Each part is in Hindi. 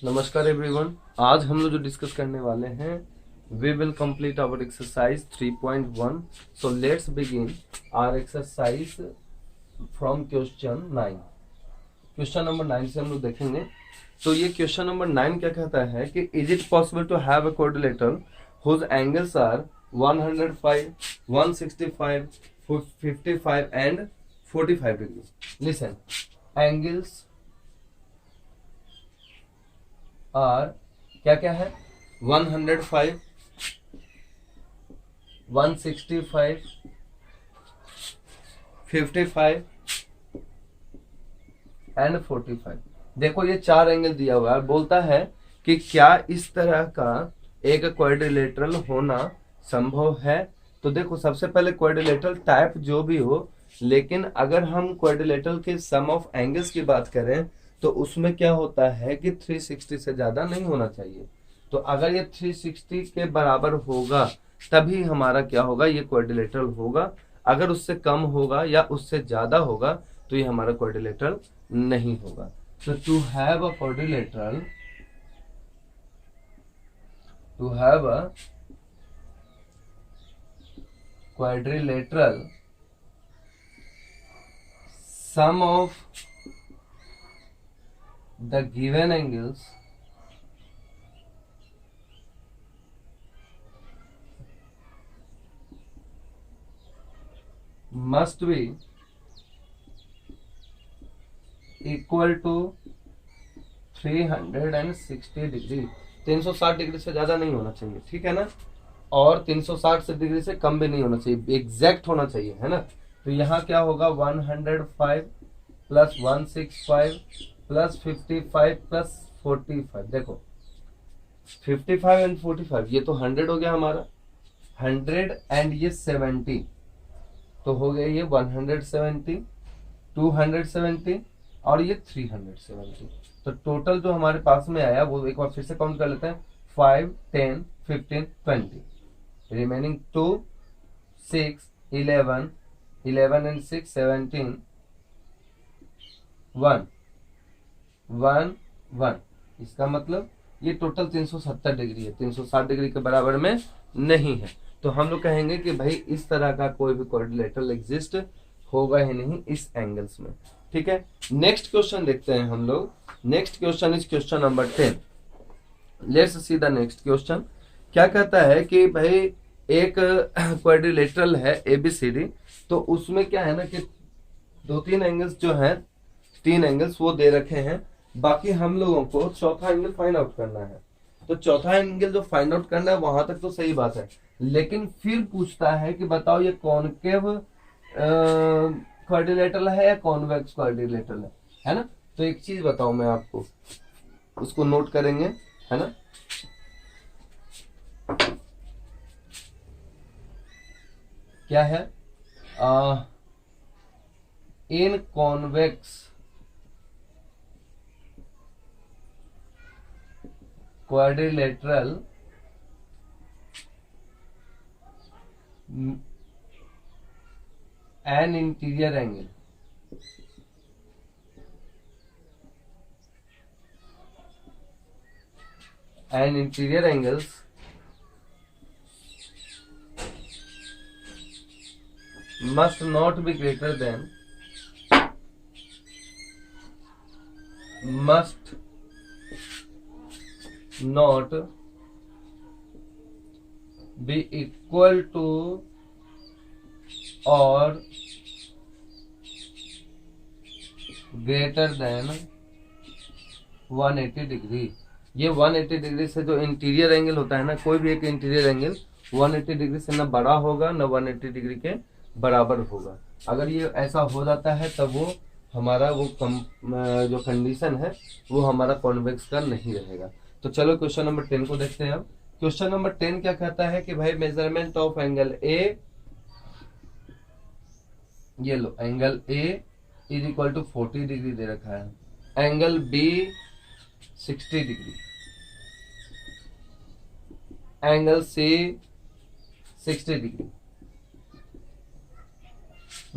नमस्कार एवरीवन। आज हम लोग जो डिस्कस करने वाले हैं, we will complete our exercise 3.1। So let's begin our exercise from question 9। Question number 9 से हम लोग देखेंगे। तो ये क्वेश्चन नंबर 9 क्या कहता है कि is it possible to have a quadrilateral whose angles are 105, 165, 55 and 45 degree. Listen, angles are क्या क्या है 105, 165, 55 एंड 45। देखो ये चार एंगल दिया हुआ है। बोलता है कि क्या इस तरह का एक क्वाड्रिलेटरल होना संभव है। तो देखो सबसे पहले क्वाड्रिलेटरल टाइप जो भी हो, लेकिन अगर हम क्वाड्रिलेटरल के सम ऑफ एंगल्स की बात करें तो उसमें क्या होता है कि 360 से ज्यादा नहीं होना चाहिए। तो अगर ये 360 के बराबर होगा तभी हमारा क्या होगा, ये क्वाड्रिलेटरल होगा। अगर उससे कम होगा या उससे ज्यादा होगा तो ये हमारा क्वाड्रिलेटरल नहीं होगा। So to have a quadrilateral, sum of the given angles must be equal to 360 degree. 360 degree से ज्यादा नहीं होना चाहिए, ठीक है ना। और 360 डिग्री से कम भी नहीं होना चाहिए, एग्जैक्ट होना चाहिए, है ना। तो यहाँ क्या होगा 105 प्लस 165 प्लस 55 प्लस 45। देखो 55 एंड 45 ये तो 100 हो गया हमारा, 100 एंड ये 70 तो हो गया ये 170, 270 और ये 370। तो टोटल जो हमारे पास में आया वो एक बार फिर से काउंट कर लेते हैं। 5, 10, 15, 20, रिमेनिंग 2, 6, 11, 11 एंड 6, 17, 1, 1, 1। इसका मतलब ये टोटल 370 डिग्री है, 360 डिग्री के बराबर में नहीं है। तो हम लोग कहेंगे कि भाई इस तरह का कोई भी क्वाड्रिलेटरल एग्जिस्ट होगा ही नहीं इस एंगल्स में, ठीक है। नेक्स्ट क्वेश्चन देखते हैं हम लोग। Next question is question number 10। Let's see the next question. क्या कहता है कि भाई एक क्वाड्रिलेटरल है ABCD, तो उसमें क्या है ना कि दो तीन एंगल्स जो हैं, तीन एंगल्स वो दे रखे हैं। बाकी हम लोगों को चौथा एंगल फाइंड आउट करना है। तो चौथा एंगल जो फाइंड आउट करना है वहां तक तो सही बात है, लेकिन फिर पूछता है कि बताओ ये कॉनकेव क्वाड्रिलेटरल है या कॉन्वेक्स क्वाड्रिलेटरल है ना। तो एक चीज बताओ मैं आपको, उसको नोट करेंगे, है ना। क्या है in convex quadrilateral an interior angle angles must not be greater than must not be equal to और ग्रेटर देन 180 डिग्री। ये 180 डिग्री से जो इंटीरियर एंगल होता है ना, कोई भी एक इंटीरियर एंगल 180 डिग्री से ना बड़ा होगा ना 180 डिग्री के बराबर होगा। अगर ये ऐसा हो जाता है तब वो हमारा जो कंडीशन है वो हमारा कॉन्वेक्स का नहीं रहेगा। तो चलो क्वेश्चन नंबर 10 को देखते हैं। अब क्वेश्चन नंबर 10 क्या कहता है कि भाई मेजरमेंट ऑफ एंगल ए, ये लो angle A is equal to 40 degree दे रखा है, angle B 60 degree, angle C 60 degree.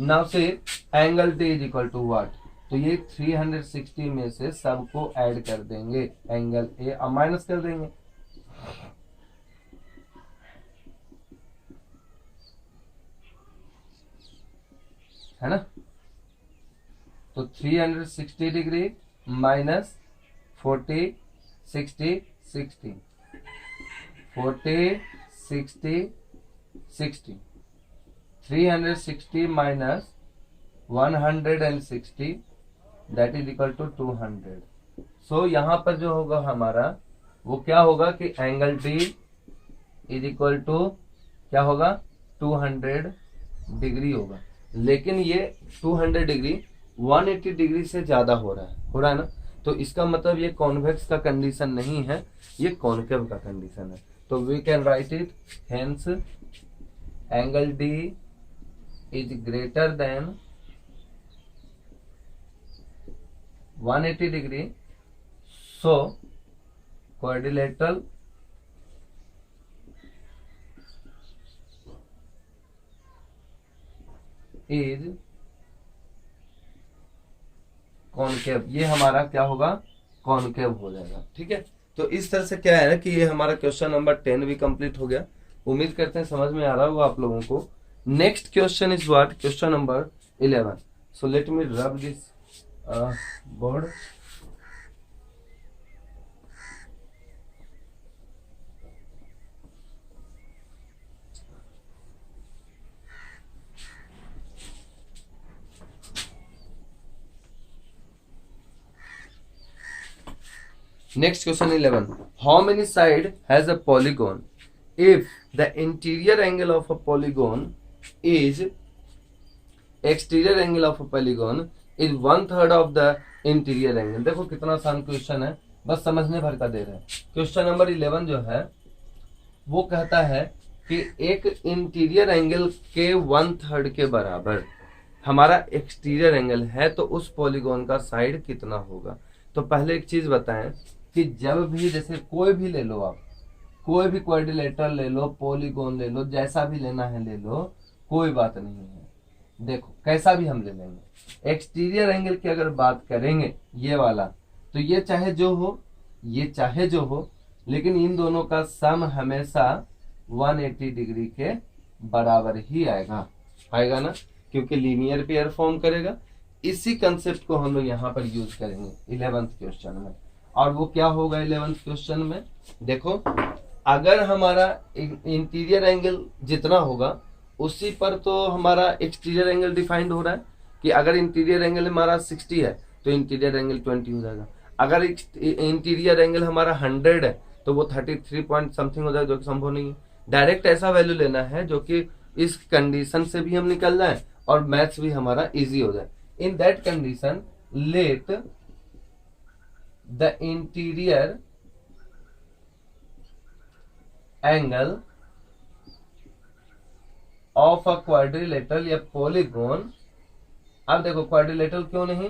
Now say angle D is equal to what, तो ये 360 में से सबको ऐड कर देंगे, एंगल ए अब माइनस कर देंगे, है ना। तो 360 degree minus 40 60 60 40 60 60 360 minus 160 that is equal to 200। So यहाँ पर जो होगा हमारा वो क्या होगा कि angle D is equal to क्या होगा 200 डिग्री होगा। लेकिन ये 200 डिग्री 180 डिग्री से ज्यादा हो रहा है ना। तो इसका मतलब ये कॉन्वेक्स का कंडीशन नहीं है, ये कॉनकेव का कंडीशन है। तो we can write it hence angle D is greater than 180 degree, so quadrilateral is concave. ये हमारा क्या होगा कॉनकेव हो जाएगा, ठीक है। तो इस तरह से क्या है ना कि ये हमारा क्वेश्चन नंबर 10 भी कंप्लीट हो गया। उम्मीद करते हैं समझ में आ रहा होगा आप लोगों को। Next question is what question number 11। So let me rub this board. Next question 11. How many side has a polygon? If the interior angle of a polygon is exterior angle of a polygon is 1/3 of the interior angle। देखो कितना आसान क्वेश्चन है, बस समझने भर का दे रहे हैं। क्वेश्चन नंबर 11 जो है वो कहता है कि एक इंटीरियर एंगल के 1/3 के बराबर हमारा एक्सटीरियर एंगल है, तो उस पॉलीगॉन का साइड कितना होगा। तो पहले एक चीज बताएं कि जब भी जैसे कोई भी ले लो, आप कोई भी क्वाड्रिलेटरल ले लो, पॉलीगॉन ले लो, जैसा भी लेना है ले लो, कोई बात नहीं है। देखो कैसा भी हम ले लेंगे। एक्सटीरियर एंगल की अगर बात करेंगे ये वाला, तो ये चाहे जो हो, ये चाहे जो हो, लेकिन इन दोनों का सम हमेशा 180 डिग्री के बराबर ही आएगा ना, क्योंकि लीनियर पेयर फॉर्म करेगा। इसी कंसेप्ट को हम लोग यहाँ पर यूज करेंगे 11th क्वेश्चन में। और वो क्या होगा 11th क्वेश्चन में, देखो अगर हमारा इंटीरियर एंगल जितना होगा उसी पर तो हमारा एक्सटीरियर एंगल डिफाइंड हो रहा है कि अगर इंटीरियर एंगल हमारा 60 है तो इंटीरियर एंगल 20 हो जाएगा। अगर इंटीरियर एंगल हमारा 100 है तो वो 33 पॉइंट समथिंग हो जाएगा, जो कि संभव नहीं है। डायरेक्ट ऐसा वैल्यू लेना है जो कि इस कंडीशन से भी हम निकल जाए और मैथ्स भी हमारा इजी हो जाए। In that condition late the interior angle of a quadrilateral या पॉलीगॉन। अब देखो क्वाड्रिलेटरल क्यों नहीं,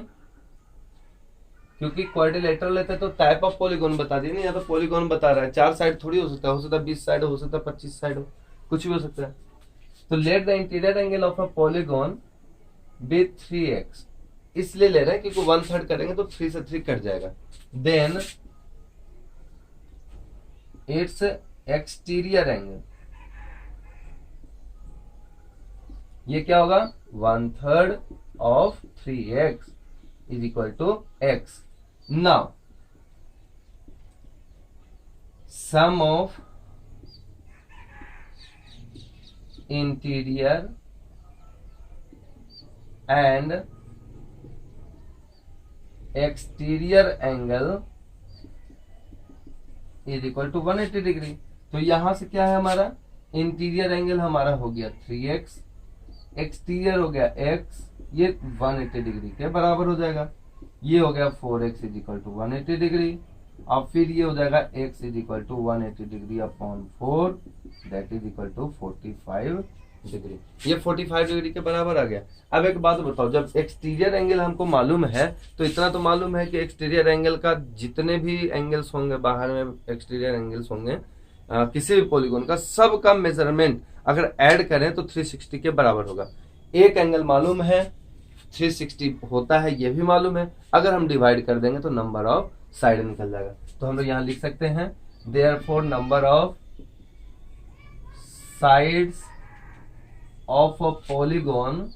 क्योंकि क्वाड्रिलेटरल लेते तो टाइप ऑफ पॉलीगॉन बता दिए, नहीं यहाँ तो पॉलीगॉन बता रहा है। 4 साइड थोड़ी हो सकता है, 20 साइड हो सकता है, 25 साइड हो, कुछ भी हो सकता है। तो let the interior angle of a polygon be 3x, इसलिए ले रहे हैं क्योंकि 1/3 करेंगे तो 3 से 3 कट जाएगा। देन इट्स एक्सटीरियर एंगल, ये क्या होगा 1/3 of 3x is equal to x। Now sum of interior and exterior angle is equal to 180 degree. तो यहां से क्या है हमारा इंटीरियर एंगल हमारा हो गया 3x, एक्सटीरियर हो गया x, ये 180 डिग्री के बराबर हो जाएगा। ये हो गया 4x is equal to 180 degree. अब फिर ये हो जाएगा x is equal to 180 degree upon 4 that is equal to 45 degree. ये 45 डिग्री के बराबर आ गया। अब एक बात बताओ, जब एक्सटीरियर एंगल हमको मालूम है तो इतना तो मालूम है कि एक्सटीरियर एंगल का जितने भी एंगल्स होंगे, बाहर में एक्सटीरियर एंगल्स होंगे किसी भी पॉलीगॉन का, सब का मेजरमेंट अगर ऐड करें तो 360 के बराबर होगा। एक एंगल मालूम है 360 होता है ये भी मालूम है, अगर हम डिवाइड कर देंगे तो नंबर ऑफ साइड निकल जाएगा। तो हम लोग यहाँ लिख सकते हैं therefore number of sides of a polygon.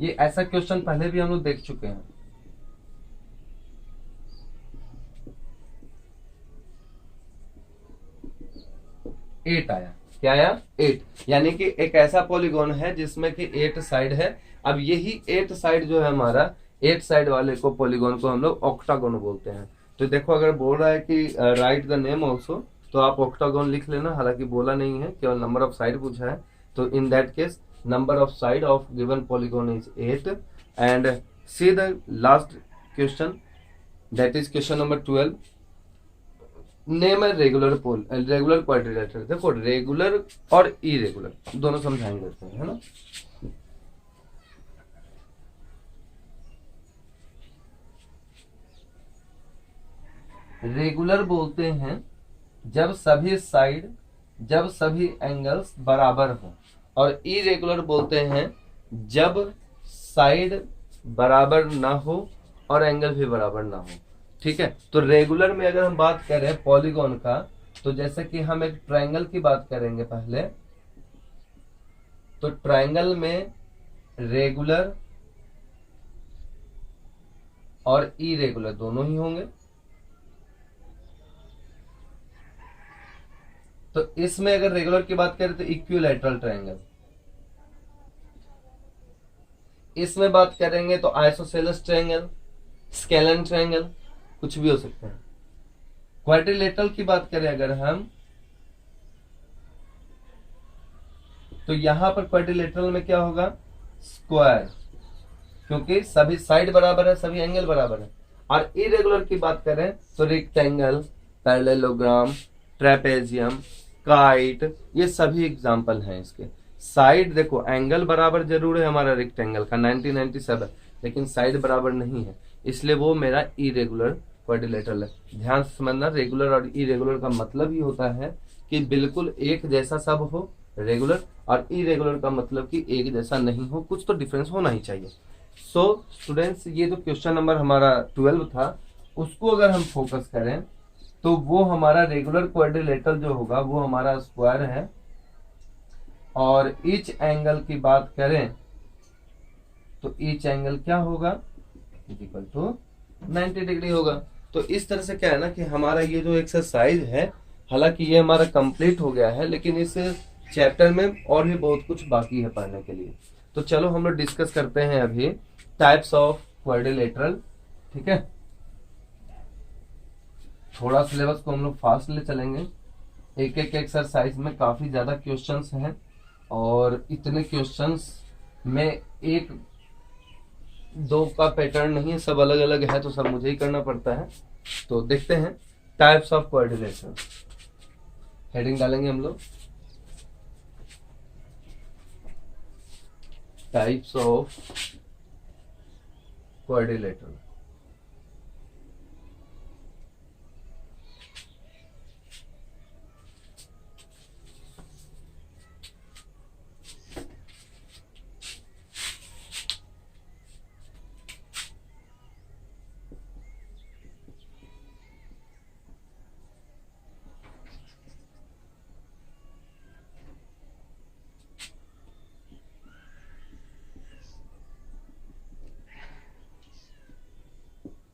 ये ऐसा क्वेश्चन पहले भी हम लोग देख चुके हैं। एट आया, क्या आया? 8, यानी कि एक ऐसा पॉलीगॉन है जिसमें कि 8 साइड है। अब यही 8 साइड जो है हमारा, 8 साइड वाले को पॉलीगॉन को हम लोग ऑक्टागोन बोलते हैं। तो देखो अगर बोल रहा है कि राइट द नेम ऑल्सो, तो आप ऑक्टागोन लिख लेना, हालांकि बोला नहीं है, केवल नंबर ऑफ साइड पूछा है। तो in that case number of side of given polygon is 8। And see the last question, that is question number 12। Name है रेगुलर क्वाड्रिलेटरल। देखो रेगुलर और इरेगुलर दोनों समझाएंगे इसमें, है ना। रेगुलर बोलते हैं जब सभी एंगल्स बराबर हो, और इरेगुलर बोलते हैं जब साइड बराबर ना हो और एंगल भी बराबर ना हो। ठीक है, तो रेगुलर में अगर हम बात करें पॉलीगॉन का, तो जैसे कि हम एक ट्रायंगल की बात करेंगे पहले, तो ट्रायंगल में रेगुलर और इरेगुलर दोनों ही होंगे। तो इसमें अगर रेगुलर की बात करें तो इक्विलैटरल ट्रायंगल, इसमें बात करेंगे तो आइसोसेलेस ट्रायंगल, स्केलन ट्रायंगल, कुछ भी हो सकते हैं। क्वाड्रिलेटरल की बात करें अगर हम, तो यहां पर क्वाड्रिलेटरल में क्या होगा? स्क्वायर, क्योंकि सभी साइड बराबर है, सभी एंगल बराबर है। और इरेगुलर की बात करें तो रेक्टेंगल, पैरेललोग्राम, ट्रेपेजियम, काइट, ये सभी एग्जाम्पल हैं इसके। साइड देखो एंगल बराबर जरूर है हमारा रेक्टेंगल का 1997, लेकिन साइड बराबर नहीं है, इसलिए वो मेरा इरेगुलर क्वाड्रिलेटरल है। ध्यान से समझना, रेगुलर और इरेगुलर का मतलब ही होता है कि बिल्कुल एक जैसा सब हो रेगुलर, और इरेगुलर का मतलब कि एक जैसा नहीं हो, कुछ तो डिफरेंस होना ही चाहिए। सो स्टूडेंट्स, ये जो क्वेश्चन नंबर हमारा 12 था, उसको अगर हम फोकस करें तो वो हमारा रेगुलर क्वाड्रिलेटरल जो होगा वो हमारा स्क्वायर है, और ईच एंगल की बात करें तो ईच एंगल क्या होगा? इक्वल टू 90 डिग्री होगा। तो इस तरह से क्या है ना कि हमारा ये जो एक्सरसाइज है, हालांकि ये हमारा कंप्लीट हो गया है, लेकिन इस चैप्टर में और भी बहुत कुछ बाकी है पढ़ने के लिए। तो चलो हम लोग डिस्कस करते हैं अभी टाइप्स ऑफ क्वाड्रिलेटरल। ठीक है, थोड़ा सिलेबस को हम लोग फास्ट ले चलेंगे। एक एक एक्सरसाइज में काफी ज्यादा क्वेश्चंस हैं, और इतने क्वेश्चंस में एक दो का पैटर्न नहीं है, सब अलग अलग है, तो सब मुझे ही करना पड़ता है। तो देखते हैं टाइप्स ऑफ क्वाड्रिलेटरल। हेडिंग डालेंगे हम लोग, टाइप्स ऑफ क्वाड्रिलेटरल।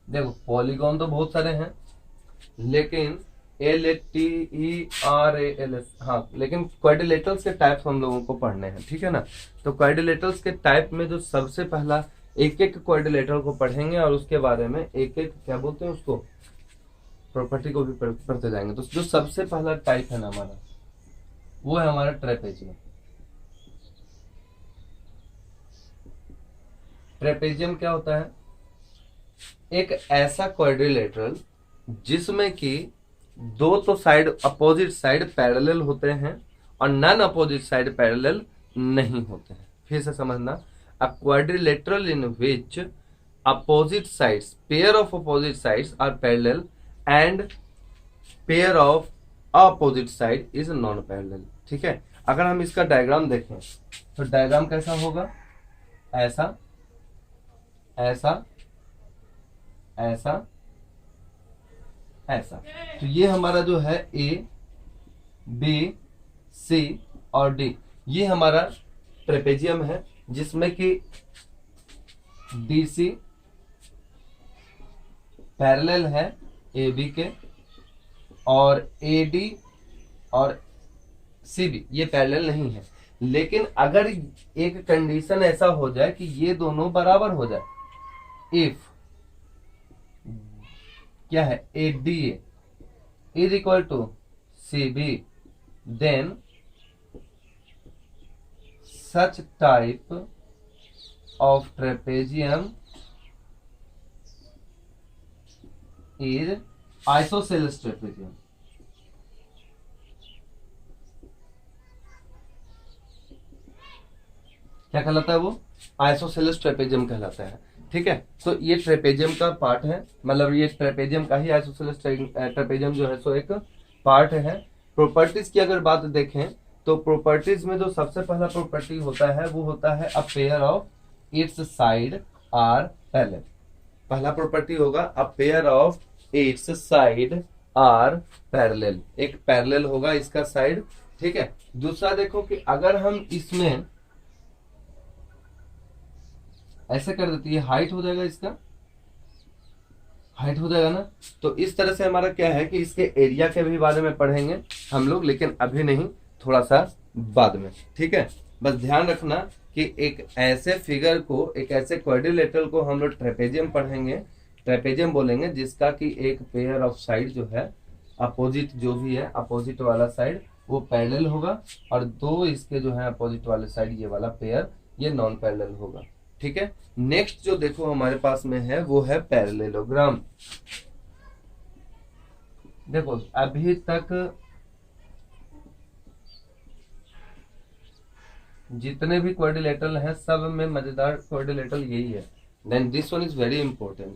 देखो पॉलीगॉन तो बहुत सारे हैं, लेकिन LATERALS, हाँ, लेकिन क्वाड्रिलेटरल्स के टाइप्स हम लोगों को पढ़ने हैं। ठीक है ना, तो क्वाड्रिलेटरल्स के टाइप में जो सबसे पहला, एक एक क्वाड्रिलेटरल को पढ़ेंगे और उसके बारे में एक एक क्या बोलते हैं उसको, प्रॉपर्टी को भी पढ़ते जाएंगे। तो जो सबसे पहला टाइप है ना हमारा, वो है हमारा ट्रेपेजियम। ट्रेपेजियम क्या होता है? एक ऐसा क्वाड्रिलेटरल जिसमें कि दो तो साइड, अपोजिट साइड पैरेलल होते हैं और नॉन अपोजिट साइड पैरेलल नहीं होते हैं। फिर से समझना, a quadrilateral in which opposite sides, pair of opposite sides are parallel and pair of opposite side is non parallel. ठीक है, अगर हम इसका डायग्राम देखें तो डायग्राम कैसा होगा? ऐसा, ऐसा, ऐसा, ऐसा। तो ये हमारा जो है ए, बी, सी और डी, ये हमारा ट्रेपेजियम है, जिसमें कि डी सी पैरेलल है ए बी के, और ए डी और सी बी ये पैरेलल नहीं है। लेकिन अगर एक कंडीशन ऐसा हो जाए कि ये दोनों बराबर हो जाए, इफ क्या है, A D is equal to C B, then such type of trapezium is isosceles trapezium. क्या कहलाता है वो? आइसोसेलेस ट्रेपेजियम कहलाता है। ठीक है, तो ये ट्रेपेजियम का पार्ट है, मतलब ये ट्रेपेजियम का ही आइसोसेलेस ट्रेपेजियम जो है सो एक पार्ट है। प्रॉपर्टीज की अगर बात देखें तो प्रॉपर्टीज में जो सबसे पहला प्रॉपर्टी होता है वो होता है a pair of its side are parallel. पहला प्रॉपर्टी होगा a pair of its side are parallel, एक पैरेलल होगा इसका साइड। ठीक है, दूसरा देखो कि अगर हम इसमें ऐसे कर देते, ये हाइट हो जाएगा, इसका हाइट हो जाएगा ना। तो इस तरह से हमारा क्या है कि इसके एरिया के भी बारे में पढ़ेंगे हम लोग, लेकिन अभी नहीं, थोड़ा सा बाद में। ठीक है, बस ध्यान रखना कि एक ऐसे फिगर को, एक ऐसे क्वाड्रिलेटरल को हम लोग ट्रेपेजियम पढ़ेंगे, ट्रेपेजियम बोलेंगे, जिसका कि एक पेयर ऑफ साइड जो है अपोजिट, जो भी है अपोजिट वाला साइड वो पैरेलल होगा, और दो इसके जो है अपोजिट वाले साइड ये वाला पेयर ये नॉन पैरेलल होगा। ठीक है, नेक्स्ट जो देखो हमारे पास में है वो है पैरेललोग्राम। देखो अभी तक जितने भी क्वाड्रिलेटरल हैं सब में मजेदार क्वाड्रिलेटरल यही है, then this one is very important.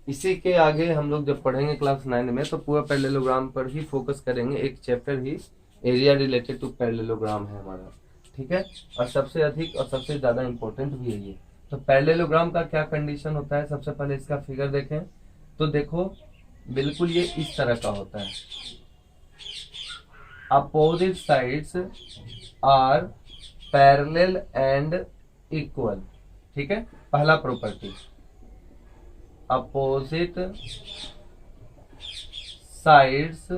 इसी के आगे हम लोग जब पढ़ेंगे क्लास 9 में तो पूरा पैरेललोग्राम पर ही फोकस करेंगे, एक चैप्टर ही एरिया रिलेटेड टू पैरेललोग्राम है हमारा। ठीक है, और सबसे अधिक और सबसे ज्यादा इंपॉर्टेंट भी यही है। तो पैरेललोग्राम का क्या कंडीशन होता है, सबसे पहले इसका फिगर देखें तो देखो बिल्कुल ये इस तरह का होता है, opposite sides are parallel and equal. ठीक है, पहला property, opposite sides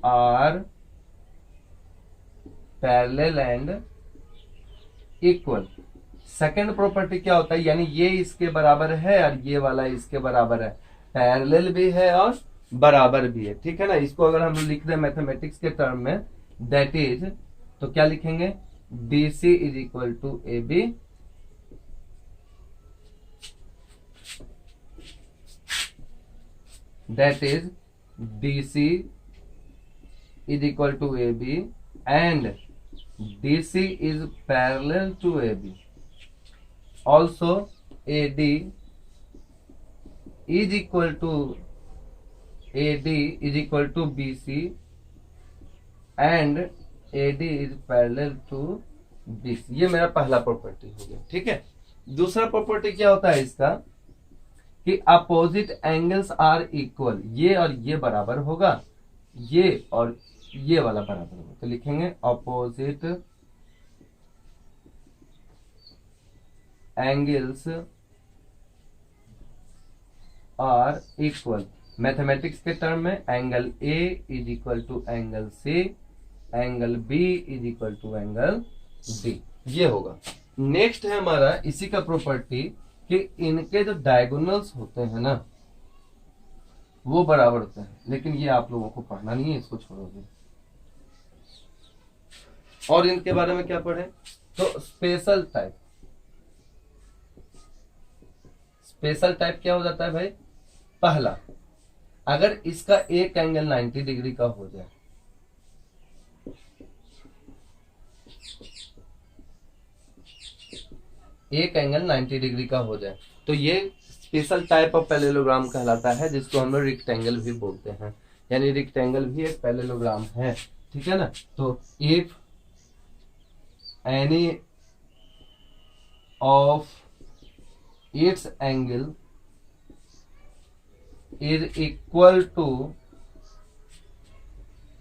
are parallel and equal. Second property क्या होता है, यानी ये इसके बराबर है और ये वाला इसके बराबर है, पैरेलल भी है और बराबर भी है। ठीक है ना, इसको अगर हम लिख दें मैथमेटिक्स के टर्म में, दैट इज, तो क्या लिखेंगे, D C is equal to A B, that is D C is equal to A B and D C is parallel to A B. Also AD is equal to BC and AD is parallel to BC। ये मेरा पहला प्रॉपर्टी हो गया। ठीक है, दूसरा प्रॉपर्टी क्या होता है इसका कि अपोजिट एंगल्स आर इक्वल, ये और ये बराबर होगा, ये और ये वाला बराबर होगा, तो लिखेंगे opposite angles are equal. Mathematics के टर्म में angle A is equal to angle C, angle B is equal to angle D, ये होगा। नेक्स्ट है हमारा इसी का प्रॉपर्टी कि इनके जो डायगोनल्स होते हैं ना वो बराबर होते हैं, लेकिन ये आप लोगों को पढ़ना नहीं है, इसको छोड़ोगे। और इनके बारे में क्या पढ़े, तो स्पेशल टाइप, स्पेशल टाइप क्या हो जाता है भाई, पहला अगर इसका एक एंगल 90 डिग्री का हो जाए, एक एंगल 90 डिग्री का हो जाए तो ये स्पेशल टाइप ऑफ पैरेललोग्राम कहलाता है, जिसको हम लोग रेक्टेंगल भी बोलते हैं, यानी रेक्टेंगल भी एक पैरेललोग्राम है। ठीक है ना, तो if any of its angle is equal to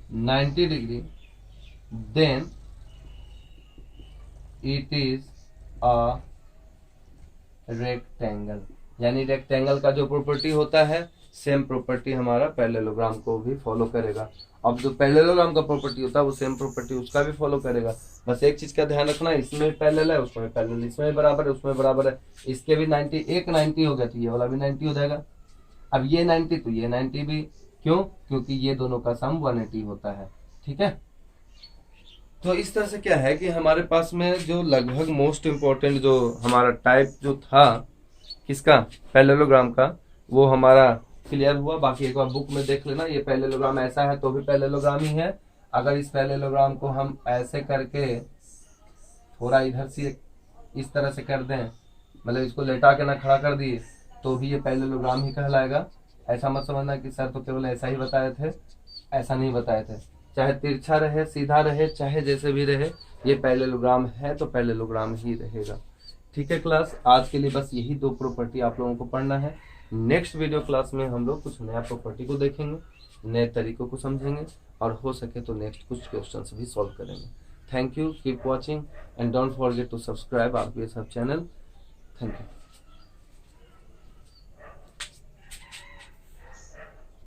90 degree, then it is a rectangle. यानी रेक्टेंगल का जो प्रॉपर्टी होता है सेम प्रॉपर्टी हमारा पैरेललोग्राम को भी फॉलो करेगा। अब जो पैरेललोग्राम का प्रॉपर्टी होता है वो सेम प्रॉपर्टी उसका भी फॉलो करेगा। बस एक चीज का ध्यान रखना, इसमें पैरेलल है उसमें पैरेलल, इसमें बराबर है उसमें बराबर है। इसके भी 90, एक 90 हो गया तो ये वाला भी 90 हो जाएगा। अब ये 90 तो ये 90 भी, क्यों? क्योंकि ये दोनों का सम 180 होता है। ठीक है, तो इस तरह से क्या है कि हमारे पास में जो लगभग मोस्ट इम्पोर्टेंट जो हमारा टाइप जो था किसका, पैरेललोग्राम का, वो हमारा क्लियर हुआ। बाकी एक बार बुक में देख लेना, ये पैरेललोग्राम ऐसा है तो भी पैरेललोग्राम ही है। अगर इस पैरेललोग्राम को हम ऐसे करके थोड़ा इधर से इस तरह से कर दें, मतलब इसको लेटा के ना खड़ा कर दिए, तो भी ये पैरेललोग्राम ही कहलाएगा। ऐसा मत समझना कि सर तो केवल ऐसा ही बताए थे, ऐसा नहीं बताए थे। चाहे तिरछा रहे, सीधा रहे, चाहे जैसे भी रहे, ये पैरेललोग्राम है तो पैरेललोग्राम ही रहेगा। ठीक है क्लास, आज के लिए बस यही 2 प्रॉपर्टी आप लोगों को पढ़ना है। नेक्स्ट वीडियो क्लास में हम लोग कुछ नया प्रॉपर्टी को देखेंगे, नए तरीकों को समझेंगे, और हो सके तो नेक्स्ट कुछ क्वेश्चंस भी सॉल्व करेंगे। Thank you, keep watching and don't forget to subscribe R P S Hub channel. Thank you.